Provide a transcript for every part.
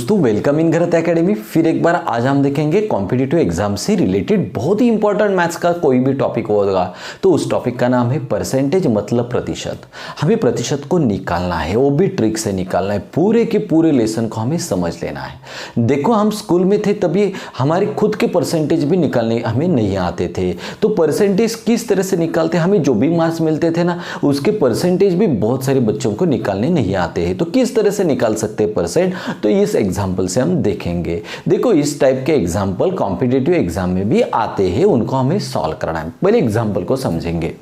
दोस्तों welcome in Garat academy. फिर एक बार आज हम देखेंगे कॉम्पिटिटिव एग्जाम से रिलेटेड बहुत ही इंपॉर्टेंट मैथ्स का कोई भी टॉपिक होगा तो उस टॉपिक का नाम है परसेंटेज, मतलब प्रतिशत। हमें प्रतिशत को निकालना है, वो भी ट्रिक से निकालना है। पूरे के पूरे लेसन को हमें समझ लेना है। देखो हम स्कूल में थे तभी हमारे खुद के परसेंटेज भी निकालने हमें नहीं आते थे, तो परसेंटेज किस तरह से निकालते, हमें जो भी मार्क्स मिलते थे ना उसके परसेंटेज भी बहुत सारे बच्चों को निकालने नहीं आते हैं। तो किस तरह से निकाल सकते हैं परसेंट, तो इस एग्जाम्पल से हम देखेंगे। देखो इस टाइप के एग्जाम्पल कॉम्पिटिटिव एग्जाम में भी आते हैं, उनको हमें सॉल्व करना है। पहले एग्जाम्पल को समझेंगे।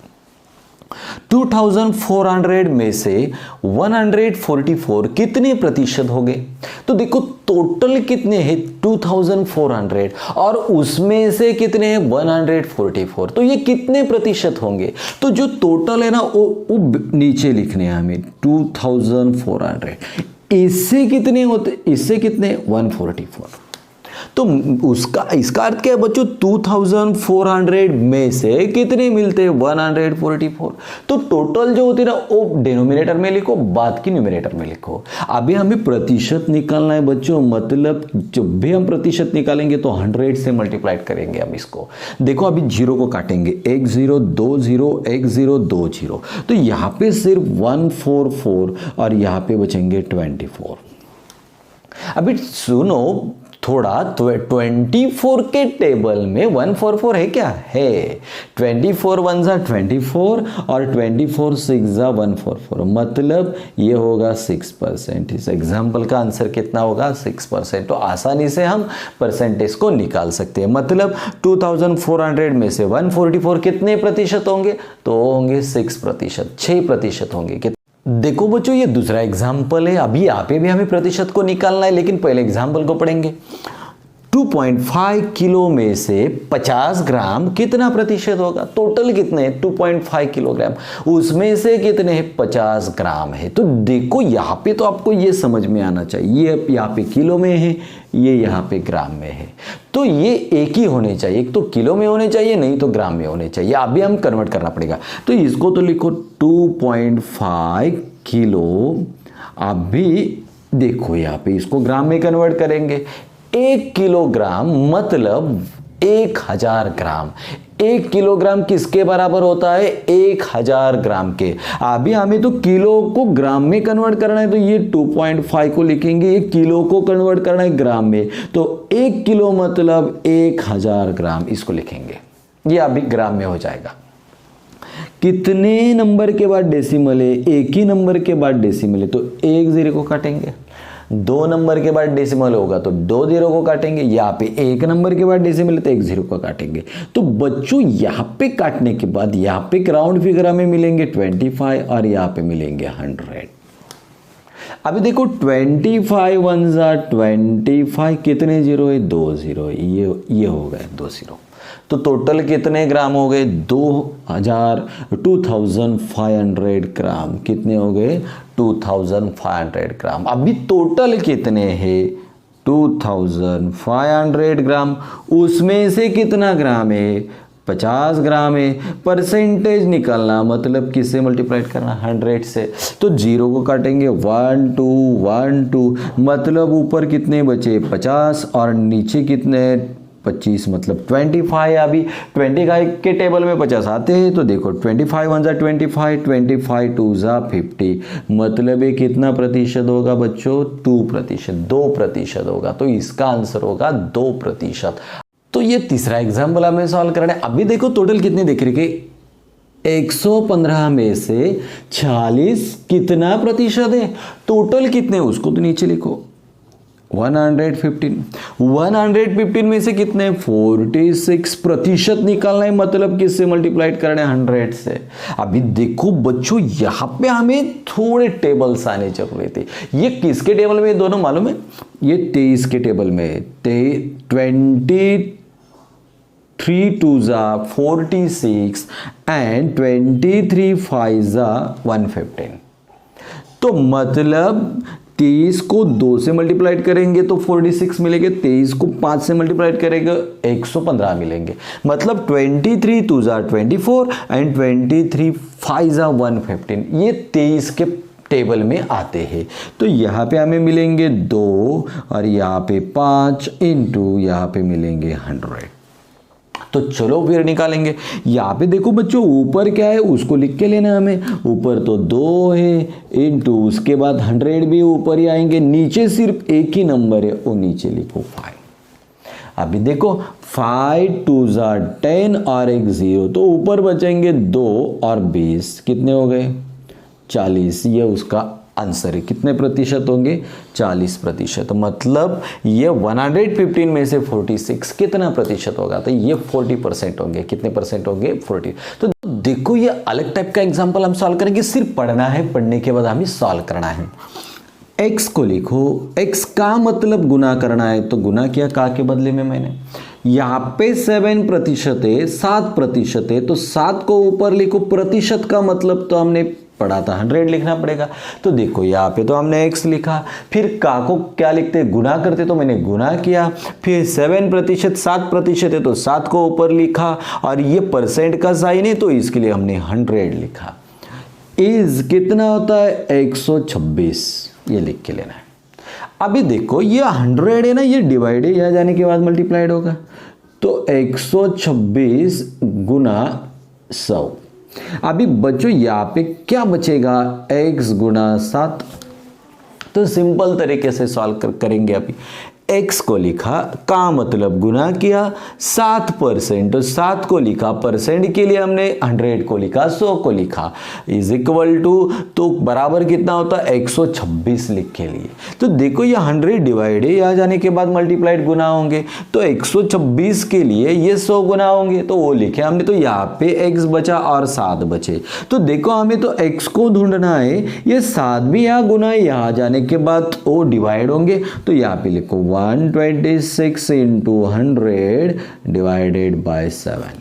2400 में से 144 कितने प्रतिशत हो गए? तो देखो टोटल कितने हैं 2400 और उसमें से कितने हैं 144, तो ये कितने प्रतिशत होंगे? तो जो टोटल है ना वो नीचे लिखने हैं हमें 2400। इससे कितने होते, इससे कितने 144। तो इसका अर्थ क्या है बच्चों, 2400 में से कितने मिलते हैं 144। तो टोटल जो होती है ना वो डिनोमिनेटर में लिखो, बाद की न्यूमरेटर में लिखो। अभी हमें प्रतिशत निकालना है बच्चों, मतलब जब भी हम प्रतिशत निकालेंगे तो 100 से मल्टीप्लाई करेंगे हम इसको। देखो अभी जीरो को काटेंगे, 1 0 2 0 1 0 2 0, तो यहाँ पे सिर्फ 144 और यहाँ पे बचेंगे 24। अभी सुनो थोड़ा, 24 के टेबल में 144 है क्या? है। 24 1 जा 24 और 24 6 जा 144, मतलब ये होगा 6%। इस एग्जाम्पल का आंसर कितना होगा 6%। तो आसानी से हम परसेंटेज को निकाल सकते हैं। मतलब 2400 में से 144 कितने प्रतिशत होंगे? तो होंगे 6%, 6% होंगे। देखो बच्चों ये दूसरा एग्जाम्पल है। अभी यहाँ पे भी हमें प्रतिशत को निकालना है, लेकिन पहले एग्जाम्पल को पढ़ेंगे। 2.5 किलो में से 50 ग्राम कितना प्रतिशत होगा? टोटल कितने 2.5 किलोग्राम, उसमें से कितने 50 ग्राम है। तो देखो यहाँ पे तो आपको ये समझ में आना चाहिए, ये यहाँ पे किलो में है, ये यहाँ पे ग्राम में है, तो ये एक ही होने चाहिए। एक तो किलो में होने चाहिए, नहीं तो ग्राम में होने चाहिए। अभी हम कन्वर्ट करना पड़ेगा, तो इसको तो लिखो 2.5 किलो। अभी देखो यहाँ पे इसको ग्राम में कन्वर्ट करेंगे। 1 किलोग्राम मतलब 1000 ग्राम। 1 किलोग्राम किसके बराबर होता है? 1000 ग्राम के। अभी हमें तो किलो को ग्राम में कन्वर्ट करना है, तो ये 2.5 को लिखेंगे, ये किलो को कन्वर्ट करना है ग्राम में, तो 1 किलो मतलब 1000 ग्राम, इसको लिखेंगे। ये अभी ग्राम में हो जाएगा। कितने नंबर के बाद डेसिमल है? एक ही नंबर के बाद डेसिमल है, तो 1 0 को काटेंगे। 2 नंबर के बाद डेसिमल होगा तो 2 0 को काटेंगे। यहाँ पे 1 नंबर के बाद डेसिमल है तो 1 0 को काटेंगे। तो बच्चों यहाँ पे काटने के बाद यहाँ पे राउंड फिगर हमें मिलेंगे 25 और यहाँ पे मिलेंगे 100। अभी देखो 25 1 जा 25, कितने जीरो है 2 0, ये हो गए 2 0। तो टोटल कितने ग्राम हो गए 2500 ग्राम। कितने हो गए 2500 ग्राम। अभी टोटल कितने हैं 2500 ग्राम, उसमें से कितना ग्राम है 50 ग्राम है। परसेंटेज निकालना मतलब किससे मल्टीप्लाई करना 100 से, तो 0 को काटेंगे 1 2 1 2, मतलब ऊपर कितने बचे 50 और नीचे कितने 25, मतलब 25। अभी 25 के टेबल में 50 आते हैं, तो देखो 25 1 जा 25, 25 2 जा 50, मतलब ये कितना प्रतिशत होगा बच्चों 2%, 2% होगा। तो इसका आंसर होगा 2%। तो ये तीसरा एग्जाम्पल हमें सॉल्व करना है। अभी देखो टोटल कितने दिख रहे कि 115 में से 40 कितना प्रतिशत है? टोटल कितने उसको तो नीचे लिखो 115। 115 में से कितने 46% निकालना है, मतलब किससे मल्टीप्लाई करना है 100 से। अभी देखो बच्चों यहाँ पे हमें थोड़े टेबल्स आने चाहिए थे। ये किसके टेबल में दोनों मालूम है? ये 23 के टेबल में 23 2 जा 46 एंड 23 5 जा 115। तो मतलब 23 को 2 से मल्टीप्लाई करेंगे तो 46 मिलेंगे, 23 को 5 से मल्टीप्लाई करेंगे 115 मिलेंगे। मतलब 23 2 जा 24 एंड 23 5 जा 115। ये 23 के टेबल में आते हैं। तो यहाँ पे हमें मिलेंगे 2 और यहाँ पे 5 इंटू यहाँ पे मिलेंगे 100। तो चलो फिर निकालेंगे। यहाँ पे देखो बच्चों ऊपर क्या है उसको लिख के लेना हमें। ऊपर तो 2 है इंटू उसके बाद 100 भी ऊपर ही आएंगे, नीचे सिर्फ एक ही नंबर है वो नीचे लिखो 5। अभी देखो 5 2 10 और एक 0, तो ऊपर बचेंगे 2 और 20, कितने हो गए 40। ये उसका आंसर है। कितने प्रतिशत होंगे 40%। मतलब ये 115 में से 46 कितना प्रतिशत होगा, तो ये 40% होंगे। कितने परसेंट होंगे 40। तो देखो ये अलग टाइप का एग्जांपल हम सॉल्व करेंगे, सिर्फ पढ़ना है, पढ़ने के बाद हमें सॉल्व करना है। x को लिखो, x का मतलब गुना करना है, तो गुना किया का के बदले में मैंने। यहाँ पे 7% है, 7% है, तो 7 को ऊपर लिखो, प्रतिशत का मतलब तो हमने पढ़ा था 100 लिखना पड़ेगा। तो देखो यहाँ पे तो हमने x लिखा, फिर का को क्या लिखते गुना करते, तो मैंने गुना किया, फिर 7% 7% है तो 7 को ऊपर लिखा, और ये परसेंट का साइन है तो इसके लिए हमने 100 लिखा। इज कितना होता है 126, ये लिख के लेना है। अभी देखो ये 100 है ना, ये डिवाइड है, यहाँ जाने के बाद मल्टीप्लाइड होगा, तो 126 गुना 100। अभी बच्चों यहाँ पे क्या बचेगा x गुना 7। तो सिंपल तरीके से सॉल्व करेंगे। अभी x को लिखा, का मतलब गुना किया, 7% तो 7 को लिखा, परसेंट के लिए हमने 100 को लिखा, 100 को लिखा, इज इक्वल टू, तो बराबर कितना होता है 126 लिख के लिए। तो देखो ये 100 डिवाइड है, यहाँ जाने के बाद मल्टीप्लाइड गुना होंगे, तो 126 के लिए ये 100 गुना होंगे, तो वो लिखे हमने। तो यहाँ पे x बचा और 7 बचे। तो देखो हमें तो x को ढूंढना है, ये 7 भी यहाँ गुना है, यहाँ जाने के बाद वो डिवाइड होंगे, तो यहाँ पे लिखो 126 इंटू 100 डिवाइडेड बाय 7।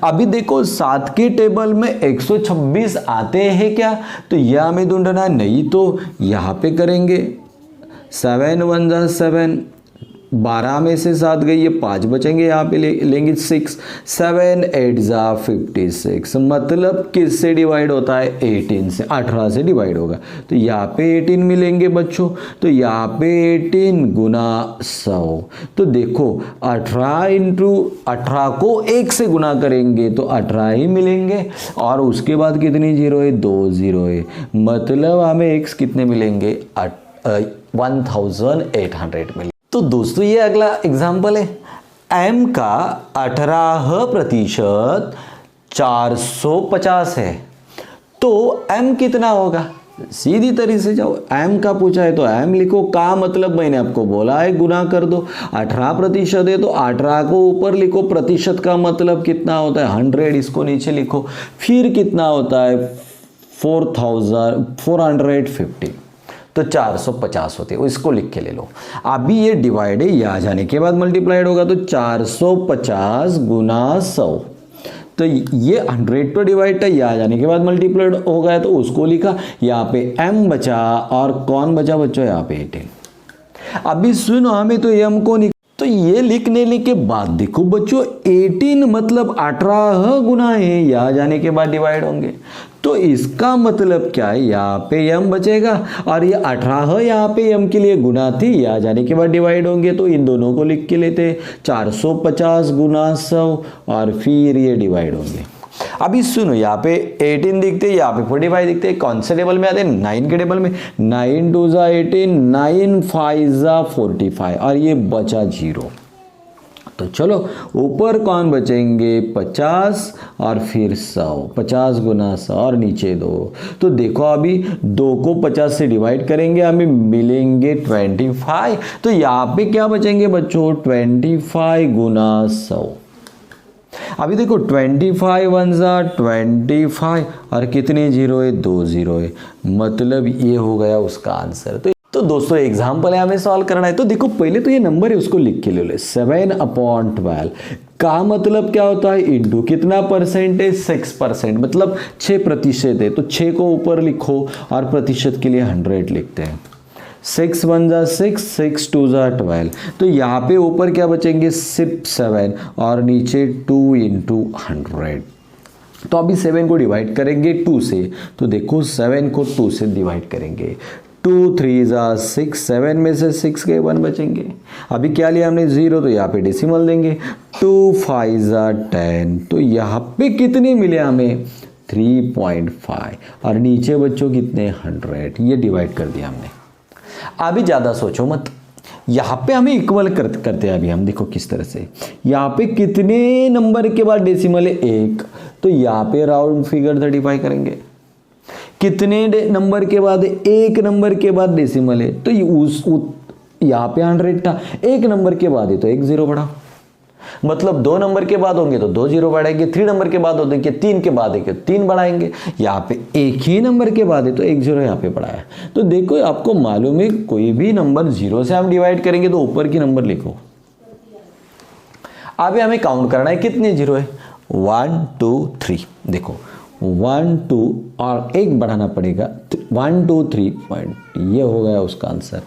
अभी देखो 7 के टेबल में 126 आते हैं क्या, तो यह हमें ढूंढना नहीं, तो यहां पे करेंगे 7 1 जा 7, 12 में से 7 गई, ये 5 बचेंगे, यहाँ पे लेंगे 6, 7 8 जा 56। मतलब किससे डिवाइड होता है 18 से, 18 से डिवाइड होगा, तो यहाँ पे 18 मिलेंगे बच्चों। तो यहाँ पे 18 गुना 100, तो देखो 18 इंटू 18 को 1 से गुना करेंगे तो 18 ही मिलेंगे, और उसके बाद कितनी जीरो है 2 जीरो है, मतलब हमें x कितने मिलेंगे 1800 मिलेंगे। तो दोस्तों ये अगला एग्जाम्पल है, m का 18% 450 है, तो m कितना होगा। सीधी तरीके से जाओ, m का पूछा है तो m लिखो, का मतलब मैंने आपको बोला है गुना कर दो, 18% है तो 18 को ऊपर लिखो, प्रतिशत का मतलब कितना होता है 100, इसको नीचे लिखो, फिर कितना होता है 450, तो 450 होते हैं, इसको लिख के ले लो। अभी ये डिवाइड है, यहाँ जाने के बाद मल्टीप्लाइड होगा, तो 450 गुना 100, तो ये 100 पर डिवाइड था, यहाँ जाने के बाद मल्टीप्लाइड हो गया, तो उसको लिखा। यहाँ पे m बचा और कौन बचा बच्चों, यहाँ पे 18। अभी सुनो हमें तो m को तो ये लिखने के बाद देखो बच्चों 18 मतलब 18 गुना है, यहाँ जाने के बाद डिवाइड होंगे, तो इसका मतलब क्या है, यहाँ पे m बचेगा, और ये 18 यहाँ पे m के लिए गुना थी, यहाँ जाने के बाद डिवाइड होंगे, तो इन दोनों को लिख के लेते 450 गुना 100, और फिर ये डिवाइड होंगे। अभी सुनो यहाँ पे 18 दिखते, यहाँ पे 45 दिखते, कौन से टेबल में आते हैं 9 के टेबल में। 9 2 जा 18, 9 5 जा 45, और ये बचा 0। तो चलो ऊपर कौन बचेंगे 50 और फिर 100, 50 गुना 100 और नीचे 2। तो देखो अभी 2 को 50 से डिवाइड करेंगे, हमें मिलेंगे 25। तो यहाँ पे क्या बचेंगे बच्चों 25 गुना 100। अभी देखो 25 1 जा 25, और कितने जीरो है 2 जीरो है, मतलब ये हो गया उसका आंसर। तो दोस्तों एग्जाम्पल है हमें सॉल्व करना है। तो देखो पहले तो ये नंबर है उसको लिख के ले लो, 7/12 का मतलब क्या होता है इंटू कितना परसेंट है 6%, मतलब 6% है, तो 6 को ऊपर लिखो और प्रतिशत के लिए 100 लिखते हैं। 6 1 जा 6, 6 2 जा 12, तो यहाँ पे ऊपर क्या बचेंगे सिर्फ 7 और नीचे 2 इंटू 100। तो अभी 7 को डिवाइड करेंगे 2 से, तो देखो 7 को 2 से डिवाइड करेंगे, 2 3 जा 6, 7 में से 6 के 1 बचेंगे। अभी क्या लिया हमने 0, तो यहाँ पे डेसिमल देंगे, 2 5 जा 10, तो यहाँ पे कितने मिले हमें 3.5, और नीचे बच्चों कितने 100, ये डिवाइड कर दिया हमने। अभी ज़्यादा सोचो मत, यहाँ पे हमें इक्वल करते हैं। अभी हम देखो किस तरह से, यहाँ पे कितने नंबर के बाद डेसिमल है 1, तो यहाँ पे राउंड फिगर 35 करेंगे। कितने नंबर के बाद, 1 नंबर के बाद डेसिमल है, तो यहाँ पे 100 था, 1 नंबर के बाद है तो 1 0 बढ़ा, मतलब 2 नंबर के बाद होंगे तो 2 0 बढ़ाएंगे, 3 नंबर के बाद होंगे 3 के बाद है 3 बढ़ाएंगे, यहाँ पे 1 ही नंबर के बाद है तो 1 0 यहाँ पे बढ़ाया। तो देखो आपको मालूम है कोई भी नंबर 0 से हम डिवाइड करेंगे तो ऊपर की नंबर लिखो। अभी हमें काउंट करना है कितने 0 है, 1 2 3, देखो 1 2 और 1 बढ़ाना पड़ेगा, 1 2 3 पॉइंट, ये हो गया उसका आंसर।